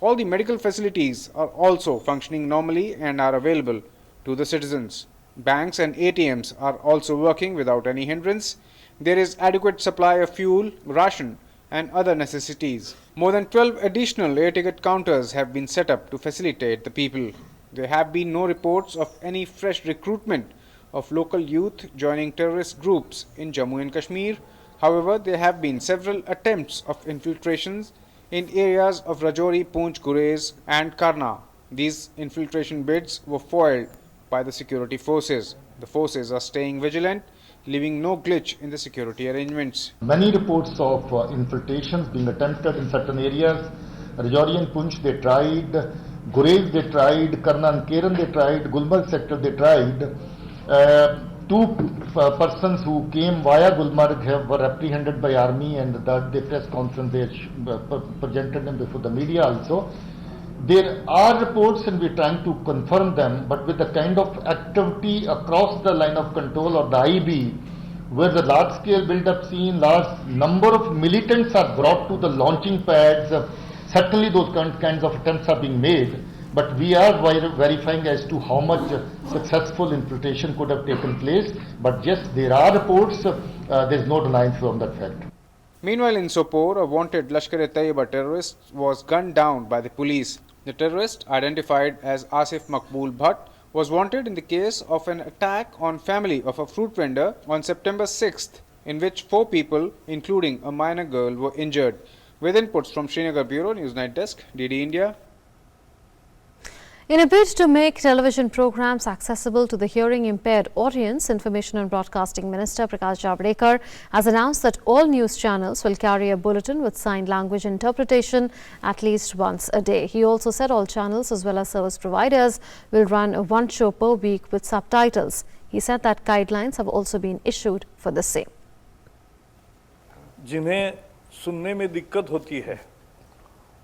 All the medical facilities are also functioning normally and are available to the citizens. Banks and ATMs are also working without any hindrance. There is adequate supply of fuel, ration and other necessities. More than 12 additional air ticket counters have been set up to facilitate the people. There have been no reports of any fresh recruitment of local youth joining terrorist groups in Jammu and Kashmir. However, there have been several attempts of infiltrations in areas of Rajouri, Poonch, Gurez and Karna. These infiltration bids were foiled by the security forces. The forces are staying vigilant, leaving no glitch in the security arrangements. Many reports of infiltrations being attempted in certain areas. Rajouri and Poonch they tried, Gurez they tried, Karna and Keren they tried, Gulmarg sector they tried. Two persons who came via Gulmarg were apprehended by army, and that the press conference they presented them before the media also. There are reports and we are trying to confirm them, but with the kind of activity across the line of control or the IB, where the large scale build-up seen, large number of militants are brought to the launching pads, certainly those kinds of attempts are being made, but we are verifying as to how much successful infiltration could have taken place. But yes, there are reports, there is no denying from that fact. Meanwhile, in Sopore, a wanted Lashkar-e-Taiba terrorist was gunned down by the police. The terrorist, identified as Asif Makbul Bhatt, was wanted in the case of an attack on family of a fruit vendor on September 6th, in which 4 people, including a minor girl, were injured. With inputs from Srinagar Bureau, Newsnight Desk, DD India. In a bid to make television programs accessible to the hearing-impaired audience, Information and Broadcasting Minister Prakash Javadekar has announced that all news channels will carry a bulletin with sign language interpretation at least once a day. He also said all channels as well as service providers will run one show per week with subtitles. He said that guidelines have also been issued for the same. जिन्हें सुनने में दिक्कत होती है,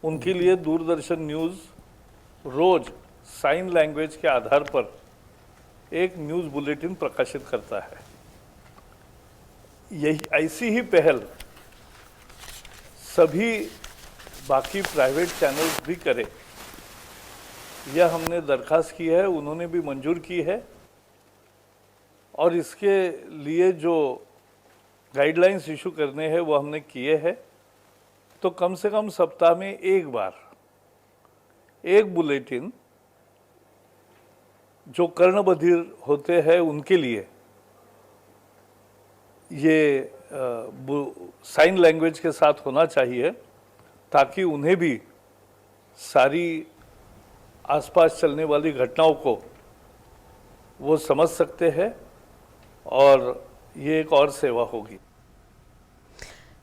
उनके लिए Doordarshan news रोज sign language के आधार पर एक न्यूज़ बुलेटिन प्रकाशित करता है। यही ऐसी ही पहल सभी बाकी प्राइवेट चैनल्स भी करें, यह हमने दरखास्त की है, उन्होंने भी मंजूर की है और इसके लिए जो गाइडलाइंस इशू करने हैं वो हमने किए हैं। तो कम से कम सप्ताह में एक बार एक बुलेटिन जो कर्णबधिर होते हैं उनके लिए ये साइन लैंग्वेज के साथ होना चाहिए, ताकि उन्हें भी सारी आसपास चलने वाली घटनाओं को वो समझ सकते हैं और ये एक और सेवा होगी।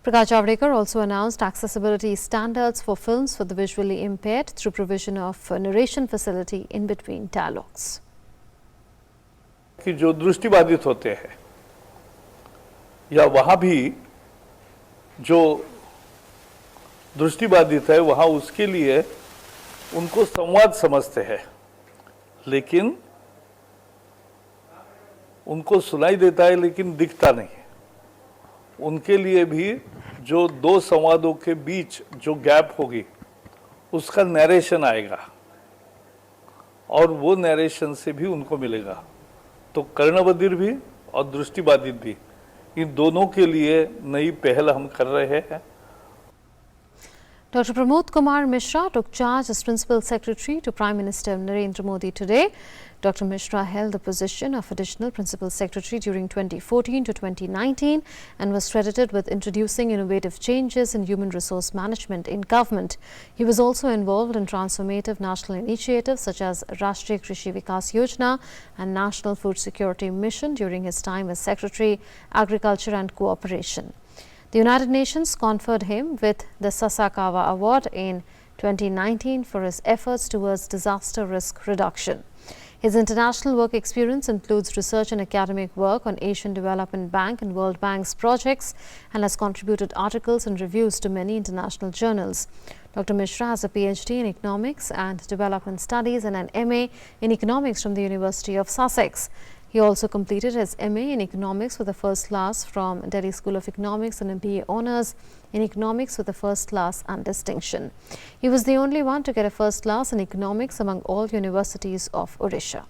Prakash Javadekar also announced accessibility standards for films for the visually impaired through provision of a narration facility in between dialogues. कि जो दृष्टिबाधित होते हैं या वहाँ भी जो दृष्टिबाधित है वहाँ उसके लिए उनको संवाद समझते हैं, लेकिन उनको सुनाई देता है लेकिन दिखता नहीं है। उनके लिए भी जो दो संवादों के बीच जो गैप होगी उसका नरेशन आएगा और वो नरेशन से भी उनको मिलेगा। तो कर्णबधिर भी और दृष्टिबाधित भी, इन दोनों के लिए नई पहल हम कर रहे हैं। Dr. Kumar Mishra took charge as Principal Secretary to Prime Minister Narendra Modi today. Dr. Mishra held the position of Additional Principal Secretary during 2014 to 2019 and was credited with introducing innovative changes in human resource management in government. He was also involved in transformative national initiatives such as Rashtriya Krishi Vikas Yojana and National Food Security Mission during his time as Secretary, Agriculture and Cooperation. The United Nations conferred him with the Sasakawa Award in 2019 for his efforts towards disaster risk reduction. His international work experience includes research and academic work on Asian Development Bank and World Bank's projects and has contributed articles and reviews to many international journals. Dr. Mishra has a PhD in Economics and Development Studies and an MA in Economics from the University of Sussex. He also completed his MA in Economics with a first class from Delhi School of Economics and a BA Honours in Economics with a first class and distinction. He was the only one to get a first class in Economics among all universities of Odisha.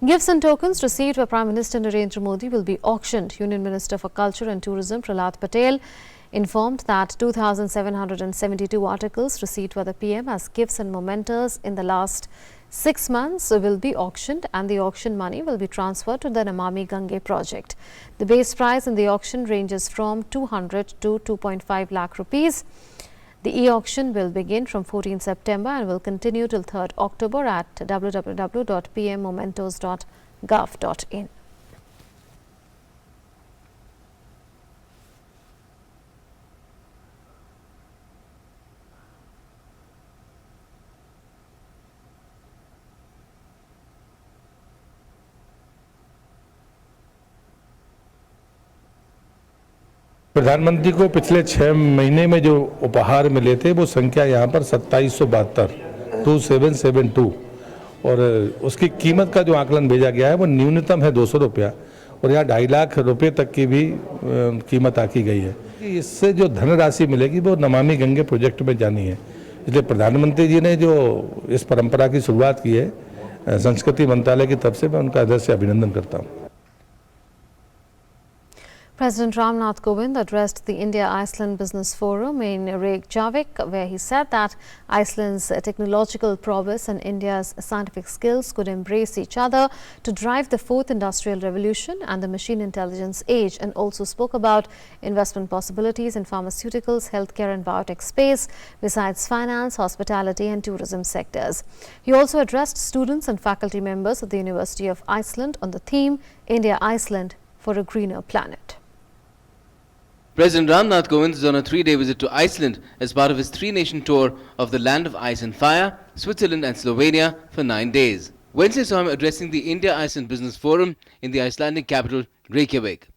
Gifts and tokens received by Prime Minister Narendra Modi will be auctioned. Union Minister for Culture and Tourism Prahlad Patel informed that 2,772 articles received by the PM as gifts and mementos in the last 6 months will be auctioned and the auction money will be transferred to the Namami Gange project. The base price in the auction ranges from 200 to 2.5 lakh rupees. The e-auction will begin from 14 September and will continue till 3rd October at www.pmmementos.gov.in. प्रधानमंत्री को पिछले 6 महीने में जो उपहार मिले थे वो संख्या यहाँ पर 2772 और उसकी कीमत का जो आकलन भेजा गया है वो न्यूनतम है 200 रुपया और यहाँ 2.5 लाख रुपए तक की भी कीमत आकी गई है। इससे जो धनराशि मिलेगी वो नमामि गंगे प्रोजेक्ट में जानी है। इसलिए प्रधानमंत्री जी ने जो इस परंपरा की शुरुआत की है संस्कृति मंत्रालय की तरफ से मैं उनका हृदय से अभिनंदन करता हूँ। President Ramnath Kovind addressed the India-Iceland Business Forum in Reykjavik, where he said that Iceland's technological prowess and India's scientific skills could embrace each other to drive the fourth industrial revolution and the machine intelligence age, and also spoke about investment possibilities in pharmaceuticals, healthcare and biotech space, besides finance, hospitality and tourism sectors. He also addressed students and faculty members of the University of Iceland on the theme India-Iceland for a greener planet. President Ramnath Kovind is on a 3-day visit to Iceland as part of his 3-nation tour of the land of ice and fire, Switzerland and Slovenia for 9 days. Wednesday saw him addressing the India-Iceland Business Forum in the Icelandic capital Reykjavik.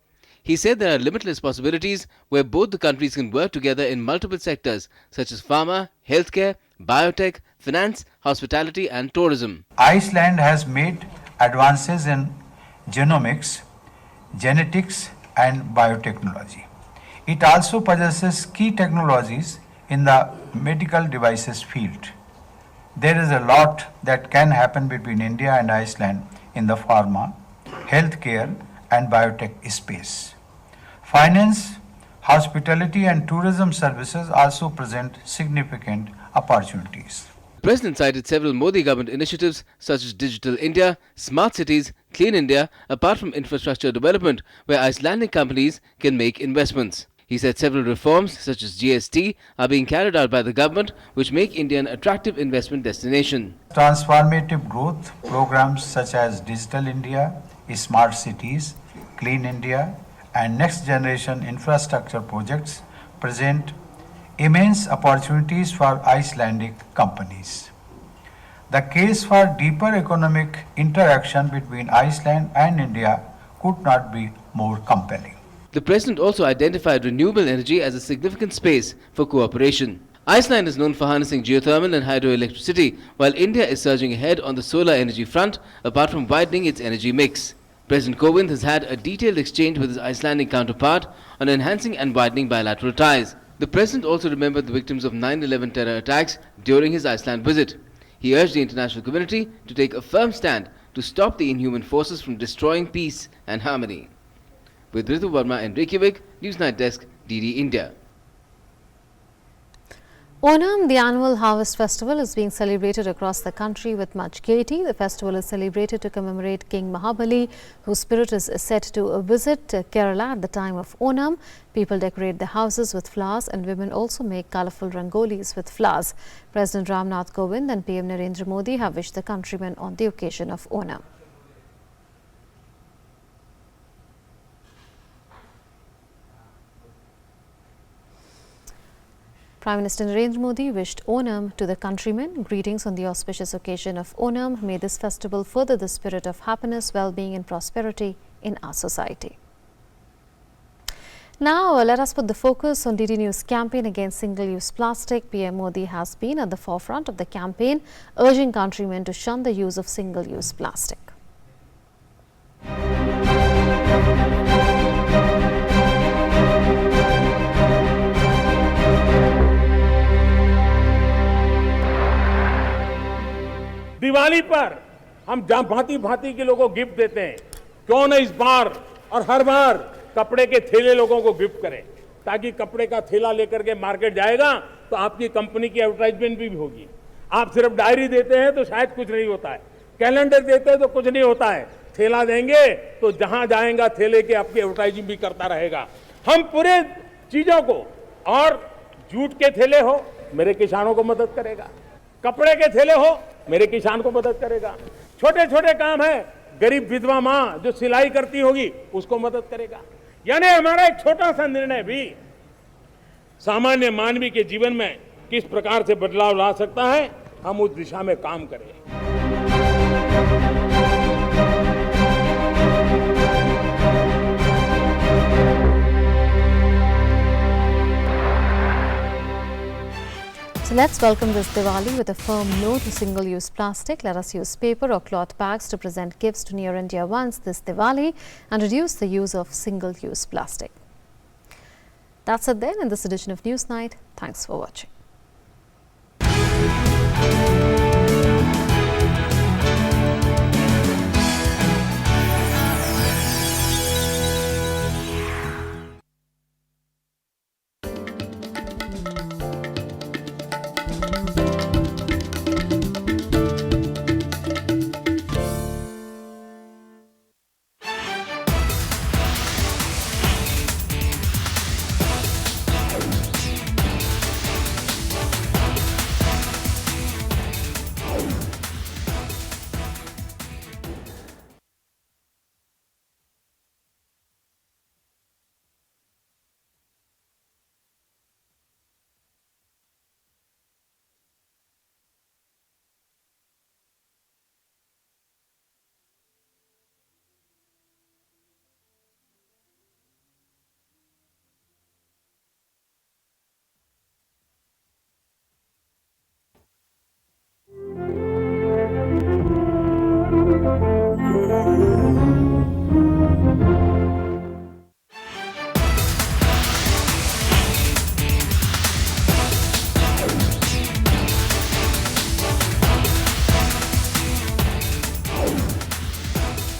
He said there are limitless possibilities where both the countries can work together in multiple sectors such as pharma, healthcare, biotech, finance, hospitality and tourism. Iceland has made advances in genomics, genetics and biotechnology. It also possesses key technologies in the medical devices field. There is a lot that can happen between India and Iceland in the pharma, healthcare and biotech space. Finance, hospitality and tourism services also present significant opportunities. The President cited several Modi government initiatives such as Digital India, Smart Cities, Clean India, apart from infrastructure development where Icelandic companies can make investments. He said several reforms such as GST are being carried out by the government which make India an attractive investment destination. Transformative growth programs such as Digital India, Smart Cities, Clean India and Next Generation Infrastructure projects present immense opportunities for Icelandic companies. The case for deeper economic interaction between Iceland and India could not be more compelling. The President also identified renewable energy as a significant space for cooperation. Iceland is known for harnessing geothermal and hydroelectricity, while India is surging ahead on the solar energy front, apart from widening its energy mix. President Kovind has had a detailed exchange with his Icelandic counterpart on enhancing and widening bilateral ties. The President also remembered the victims of 9/11 terror attacks during his Iceland visit. He urged the international community to take a firm stand to stop the inhuman forces from destroying peace and harmony. With Ritu Verma and Reykjavik, Newsnight Desk, DD India. Onam, the annual harvest festival, is being celebrated across the country with much gaiety. The festival is celebrated to commemorate King Mahabali, whose spirit is said to visit Kerala at the time of Onam. People decorate their houses with flowers and women also make colourful rangolis with flowers. President Ramnath Kovind and PM Narendra Modi have wished the countrymen on the occasion of Onam. Prime Minister Narendra Modi wished Onam to the countrymen. Greetings on the auspicious occasion of Onam. May this festival further the spirit of happiness, well-being and prosperity in our society. Now, let us put the focus on DD News campaign against single-use plastic. PM Modi has been at the forefront of the campaign, urging countrymen to shun the use of single-use plastic. Diwali पर हम भांति भांति के लोगों को gift देते हैं, क्यों न इस बार और हर बार कपड़े के थैले लोगों को गिफ्ट करें, ताकि कपड़े का थैला लेकर के मार्केट जाएगा तो आपकी कंपनी की एडवर्टाइजमेंट भी होगी। आप सिर्फ डायरी देते हैं तो शायद कुछ नहीं होता है, कैलेंडर देते हैं तो कुछ नहीं होता है, थैला देंगे तो जहां जाएगा थैले के आपकी एडवर्टाइजिंग भी करता रहेगा। हम पूरे चीजों को, और जूट के थैले हो मेरे किसानों को मदद करेगा, कपड़े के थैले हो मेरे किसान को मदद करेगा, छोटे छोटे काम है, गरीब विधवा मां जो सिलाई करती होगी उसको मदद करेगा। यानी हमारा एक छोटा सा निर्णय भी सामान्य मानवी के जीवन में किस प्रकार से बदलाव ला सकता है, हम उस दिशा में काम करें। So let's welcome this Diwali with a firm no to single-use plastic. Let us use paper or cloth bags to present gifts to near and dear ones this Diwali and reduce the use of single-use plastic. That's it then in this edition of Newsnight. Thanks for watching.